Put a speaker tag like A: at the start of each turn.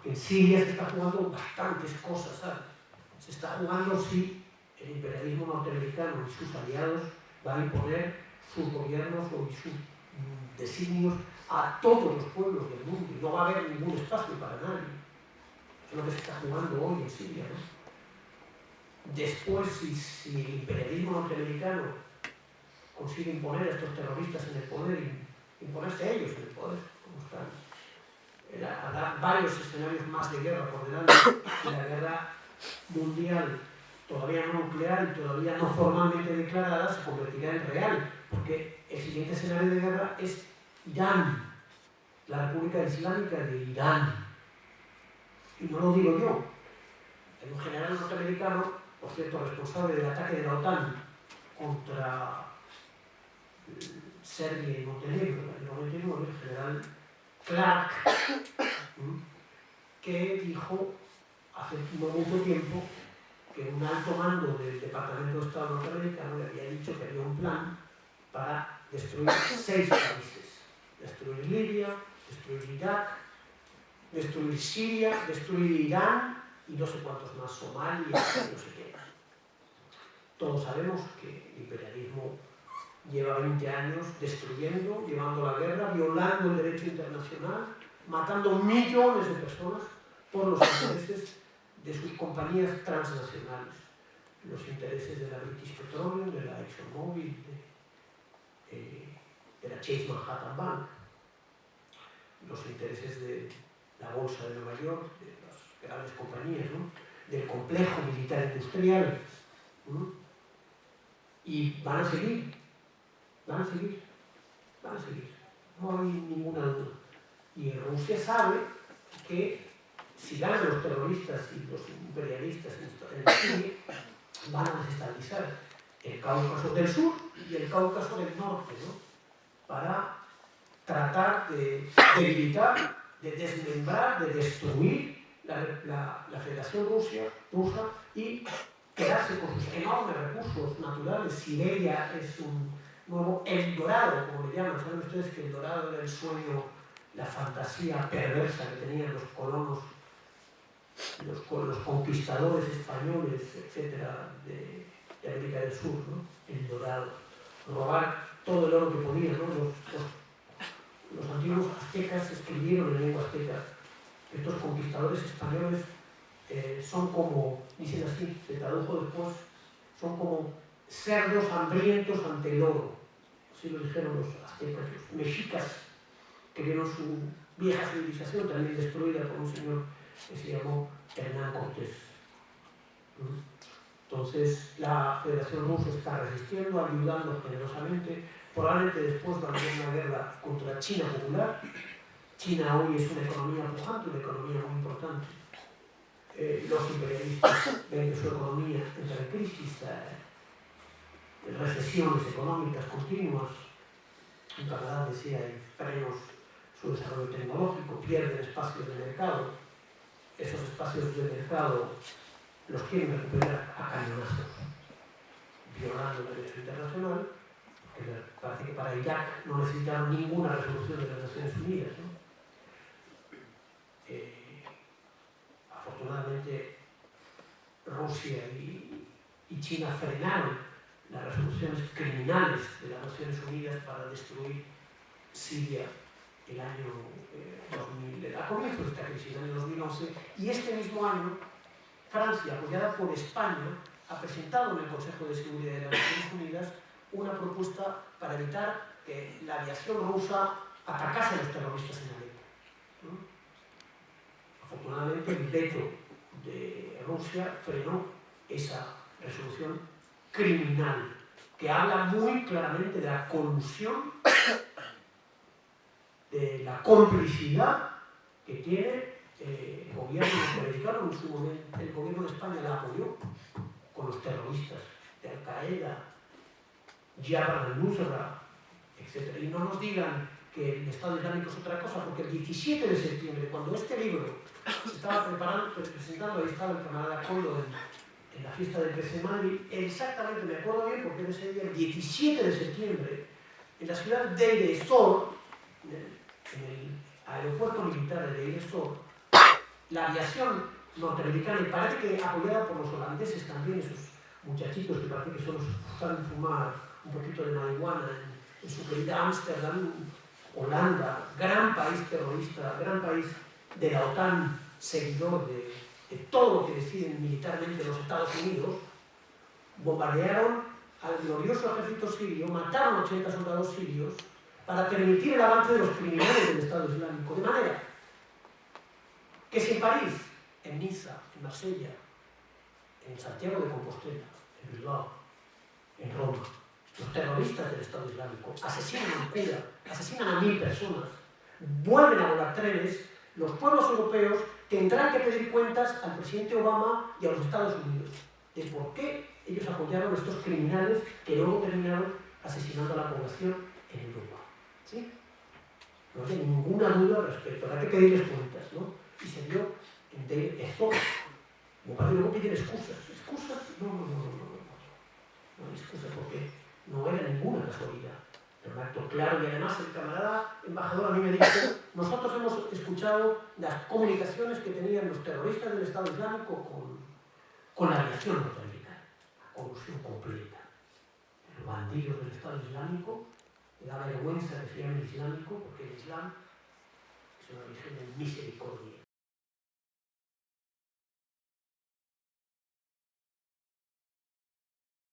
A: En Siria se está jugando bastantes cosas, ¿sabes? Se está jugando si el imperialismo norteamericano y sus aliados van a imponer sus gobiernos o sus designios a todos los pueblos del mundo y no va a haber ningún espacio para nadie. Es lo que se está jugando hoy en Siria, ¿no? Después, si el imperialismo norteamericano consigue imponer a estos terroristas en el poder y imponerse a ellos en el poder, como están, habrá varios escenarios más de guerra por delante, y la guerra mundial, todavía no nuclear y todavía no formalmente declarada, se convertirá en real, porque el siguiente escenario de guerra es Irán, la República Islámica de Irán. Y no lo digo yo, hay un general norteamericano, por cierto, responsable del ataque de la OTAN contra Serbia y Montenegro, en el 99, el general Clark, que dijo hace no mucho tiempo que un alto mando del Departamento de Estado norteamericano le había dicho que había un plan para destruir 6 países. Destruir Libia, destruir Irak, destruir Siria, destruir Irán y no sé cuántos más, Somalia, no sé qué. Todos sabemos que el imperialismo lleva 20 años destruyendo, llevando la guerra, violando el derecho internacional, matando millones de personas por los intereses de sus compañías transnacionales, los intereses de la British Petroleum, de la ExxonMobil, de la Chase Manhattan Bank, los intereses de la Bolsa de Nueva York, de las grandes compañías, ¿no? Del complejo militar industrial, ¿no? Y van a seguir, van a seguir, van a seguir, no hay ninguna duda. Y Rusia sabe que si ganan los terroristas y los imperialistas en Siria, van a desestabilizar el Cáucaso del sur y el Cáucaso del norte, ¿no? Para tratar de debilitar, de desmembrar, de destruir la Federación Rusa y quedarse con sus enormes recursos naturales. Siberia es un nuevo Eldorado, como le llaman. ¿Saben ustedes que Eldorado era el sueño, la fantasía perversa que tenían los colonos, los conquistadores españoles, etcétera, de América del Sur, ¿no? Eldorado. Robar todo el oro que podían, ¿no? Los antiguos aztecas escribieron en lengua azteca. Estos conquistadores españoles son como, dicen así, se tradujo después, son como cerdos hambrientos ante el oro. Así lo dijeron los aztecas, los mexicas, que vieron su vieja civilización también destruida por un señor que se llamó Hernán Cortés. Entonces, la Federación Rusa está resistiendo, ayudando generosamente. Probablemente después va a haber una guerra contra China popular. China hoy es una economía pujante, una economía muy importante. Los imperialistas ven que su economía entra en crisis, recesiones económicas continuas. Un camarada decía, hay frenos su desarrollo tecnológico, pierden espacios de mercado. Esos espacios de mercado los quieren recuperar a cañonazos, violando el derecho internacional. Parece que para Irak no necesitaron ninguna resolución de las Naciones Unidas, ¿no? Afortunadamente, Rusia y China frenaron las resoluciones criminales de las Naciones Unidas para destruir Siria el año 2000, a comienzos de esta crisis, el año 2011, y este mismo año Francia, apoyada por España, ha presentado en el Consejo de Seguridad de las Naciones Unidas una propuesta para evitar que la aviación rusa atacase a los terroristas en Alepo, ¿no? Afortunadamente, el veto de Rusia frenó esa resolución criminal, que habla muy claramente de la colusión, de la complicidad que tiene el gobierno norteamericano. En su momento, el gobierno de España la apoyó con los terroristas de Al-Qaeda, Jabhat al-Nusra, etc. Y no nos digan que el Estado Islámico es otra cosa, porque el 17 de septiembre, cuando este libro se estaba presentando, ahí estaba el camarada Coldo en la fiesta del 13 de mayo, exactamente, me acuerdo bien, porque en ese día, el 17 de septiembre, en la ciudad de Deir ez-Zor, en el aeropuerto militar de Deir ez-Zor, la aviación norteamericana, y parece que apoyada por los holandeses también, esos muchachitos que parece que solo saben fumar un poquito de marihuana en su querida Ámsterdam, Holanda, gran país terrorista, gran país de la OTAN, seguidor de todo lo que deciden militarmente los Estados Unidos, bombardearon al glorioso ejército sirio, mataron 80 soldados sirios para permitir el avance de los criminales del Estado Islámico, de manera que si en París, en Niza, en Marsella, en Santiago de Compostela, en Bilbao, en Roma, los terroristas del Estado Islámico asesinan a Cuba, asesinan a 1000 personas, vuelven a volar trenes, los pueblos europeos tendrán que pedir cuentas al presidente Obama y a los Estados Unidos de por qué ellos apoyaron a estos criminales que luego terminaron asesinando a la población en Europa. ¿Sí? No hay ninguna duda al respecto, habrá que pedirles cuentas, ¿no? Y se dio en Deir ez-Zor. Como para que luego piden excusas. ¿Excusas? No hay excusas porque no era ninguna casualidad. Era un acto claro y además el camarada embajador a mí me dijo, nosotros hemos escuchado las comunicaciones que tenían los terroristas del Estado Islámico con la aviación norteamericana. La colusión completa. Los bandidos del Estado Islámico, me da vergüenza que se llamen islámico porque el Islam es una religión de misericordia.